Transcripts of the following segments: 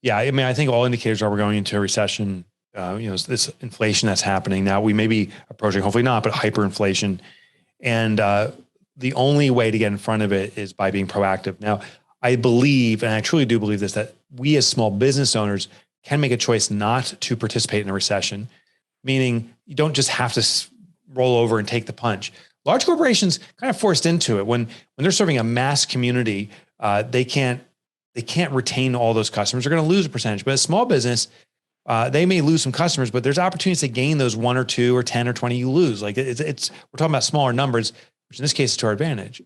Yeah, I mean, I think all indicators are we're going into a recession. This inflation that's happening now. We may be approaching, hopefully not, but hyperinflation. And the only way to get in front of it is by being proactive. Now, I believe, and I truly do believe this, that we as small business owners can make a choice not to participate in a recession, meaning you don't just have to roll over and take the punch. Large corporations kind of forced into it when they're serving a mass community. They can't retain all those customers. They're going to lose a percentage. But a small business, they may lose some customers, but there's opportunities to gain those 1 or 2 or 10 or 20 you lose. Like we're talking about smaller numbers, which in this case is to our advantage.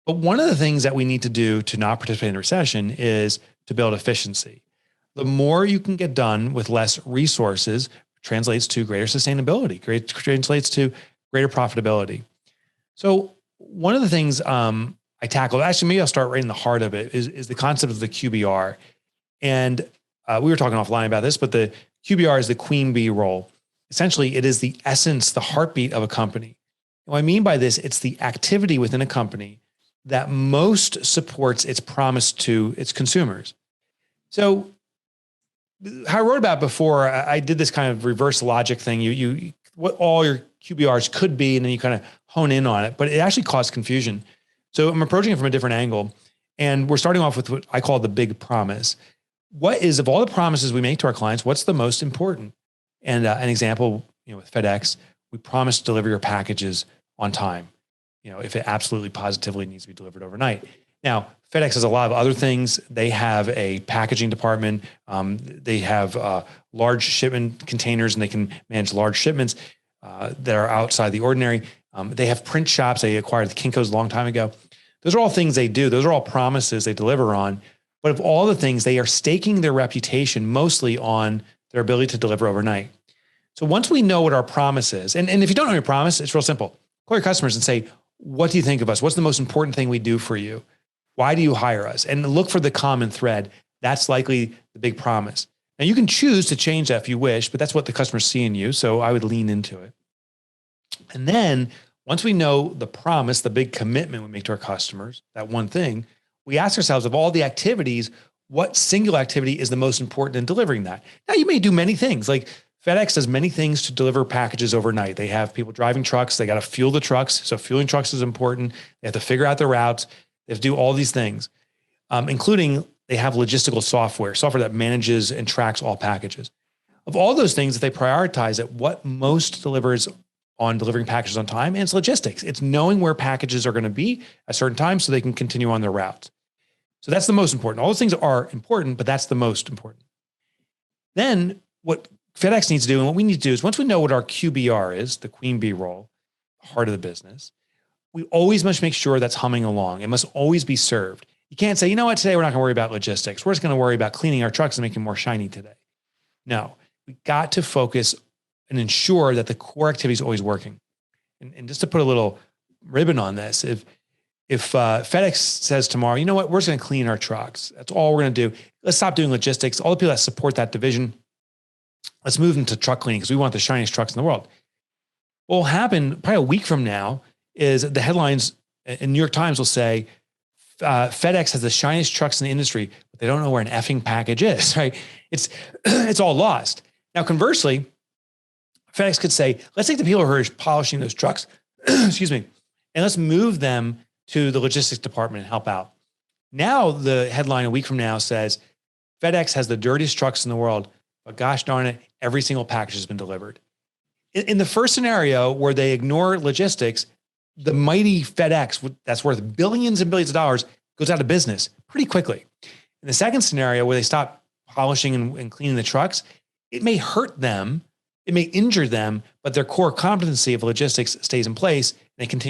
But one of the things that we need to do to not participate in a recession is to build efficiency. The more you can get done with less resources translates to greater sustainability, translates to greater profitability. So one of the things I tackled, actually, maybe I'll start right in the heart of it, is the concept of the QBR. And we were talking offline about this, but the QBR is the queen bee role. Essentially, it is the essence, the heartbeat of a company. And what I mean by this, it's the activity within a company that most supports its promise to its consumers. So how I wrote about before, I did this kind of reverse logic thing. You what all your QBRs could be, and then you kind of hone in on it, but it actually caused confusion. So I'm approaching it from a different angle. And we're starting off with what I call the big promise. What is, of all the promises we make to our clients, what's the most important? And an example, with FedEx, we promise to deliver your packages on time. If it absolutely positively needs to be delivered overnight. Now, FedEx has a lot of other things. They have a packaging department. They have large shipment containers, and they can manage large shipments that are outside the ordinary. They have print shops. They acquired the Kinko's a long time ago. Those are all things they do. Those are all promises they deliver on. But of all the things, they are staking their reputation mostly on their ability to deliver overnight. So once we know what our promise is, and if you don't know your promise, it's real simple. Call your customers and say, what do you think of us? What's the most important thing we do for you? Why do you hire us? And look for the common thread. That's likely the big promise. Now you can choose to change that if you wish, but that's what the customers see in you. So I would lean into it. And then once we know the promise, the big commitment we make to our customers, that one thing, we ask ourselves, of all the activities, what single activity is the most important in delivering that? Now you may do many things. Like FedEx does many things to deliver packages overnight. They have people driving trucks. They got to fuel the trucks. So fueling trucks is important. They have to figure out the routes. They have to do all these things, including they have logistical software that manages and tracks all packages. Of all those things, if they prioritize it, what most delivers on delivering packages on time? And it's logistics. It's knowing where packages are going to be at certain times so they can continue on their routes. So that's the most important. All those things are important, but that's the most important. Then what FedEx needs to do, and what we need to do, is once we know what our QBR is, the queen bee role, heart of the business, we always must make sure that's humming along. It must always be served. You can't say, you know what, today we're not going to worry about logistics. We're just going to worry about cleaning our trucks and making them more shiny today. No, we got to focus and ensure that the core activity is always working. And just to put a little ribbon on this, if FedEx says tomorrow, you know what, we're just going to clean our trucks. That's all we're going to do. Let's stop doing logistics. All the people that support that division, let's move them to truck cleaning because we want the shiniest trucks in the world. What will happen probably a week from now is the headlines in New York Times will say, FedEx has the shiniest trucks in the industry, but they don't know where an effing package is, right? It's all lost. Now, conversely, FedEx could say, let's take the people who are polishing those trucks, excuse me, and let's move them to the logistics department and help out. Now, the headline a week from now says, FedEx has the dirtiest trucks in the world, but gosh darn it, every single package has been delivered. In the first scenario where they ignore logistics, the mighty FedEx that's worth billions and billions of dollars goes out of business pretty quickly. In the second scenario where they stop polishing and cleaning the trucks, it may hurt them, it may injure them, but their core competency of logistics stays in place and they continue